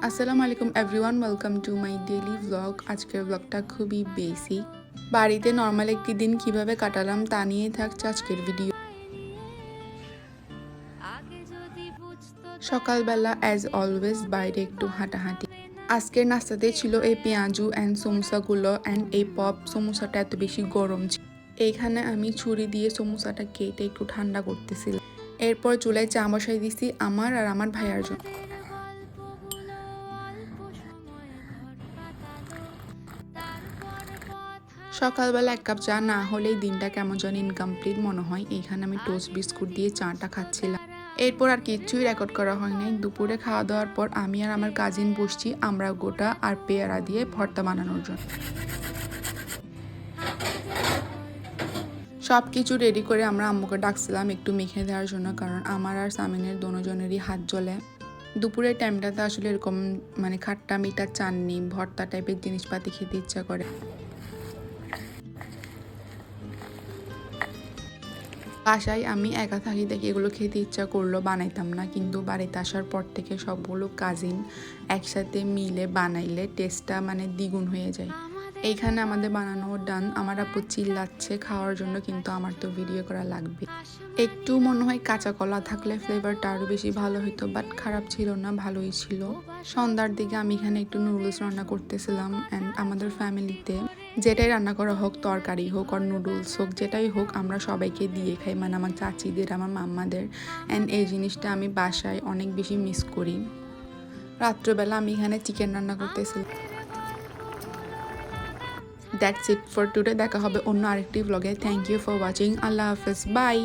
আসসালামু আলাইকুম everyone, welcome to my daily blog. আজকের ব্লগটা খুবই বেসিক। বাড়িতে নর্মাল একটি দিন কিভাবে কাটালাম তা নিয়েই থাকছে আজকের ভিডিও। সকালবেলা অ্যাজ অলওয়েজ বাইরে একটু হাঁটাহাঁটি। আজকের নাস্তাতে ছিল এই পেঁয়াজু অ্যান্ড সমোসাগুলো অ্যান্ড এই পপ সমোসাটা এত বেশি গরম ছিল। এইখানে আমি ছুরি দিয়ে সমোসাটা কেটে একটু ঠান্ডা করতেছিলাম। এরপর চুলায় চা বসাই দিছি আমার আর আমার ভাইয়ার জন্য। সকালবেলা এক কাপ চা না হলেই দিনটা কেমন যেন ইনকমপ্লিট মনে হয়। এইখানে আমি টোস্ট বিস্কুট দিয়ে চাটা খাচ্ছিলাম। এরপর আর কিচ্ছুই রেকর্ড করা হয় নাই। দুপুরে খাওয়া দাওয়ার পর আমি আর আমার কাজিন বসছি আমরা গোটা আর পেয়ারা দিয়ে ভর্তা বানানোর জন্য। সব কিছু রেডি করে আমরা আম্মুকে ডাকছিলাম একটু মেখে দেওয়ার জন্য, কারণ আমার আর সামিনের দুজনেরই হাত জ্বলে। দুপুরের টাইমটাতে আসলে এরকম খাট্টা মিঠা চাটনি ভর্তা টাইপের জিনিসপাতি খেতে ইচ্ছা করে। বাসায় আমি একা থাকি দেখে এগুলো খেতে ইচ্ছা করলো, বানাইতাম না, কিন্তু বাড়িতে আসার পর থেকে সবগুলো কাজিন একসাথে মিলে বানাইলে টেস্টটা দ্বিগুণ হয়ে যায়। এইখানে আমাদের বানানো ডান। আমার আপু চিল্লাচ্ছে খাওয়ার জন্য, কিন্তু আমার তো ভিডিও করা লাগবে। একটু মনে হয় কাঁচা কলা থাকলে ফ্লেভারটা আরও বেশি ভালো হতো, বাট খারাপ ছিল না, ভালোই ছিল। সন্ধ্যার দিকে আমি এখানে একটু নুডলস রান্না করতেছিলাম। অ্যান্ড আমাদের ফ্যামিলিতে যেটাই রান্না করা হোক, তরকারি হোক আর নুডলস হোক, যেটাই হোক আমরা সবাইকে দিয়ে খাই, আমার চাচিদের, আমার মাম্মাদের। অ্যান্ড এই জিনিসটা আমি বাসায় অনেক বেশি মিস করি। রাত্রবেলা আমি এখানে চিকেন রান্না করতেছিলাম। That's it for today. দেখা হবে অন্য আরেকটি ব্লগে। Thank you for watching. আল্লাহ হাফেজ, বাই।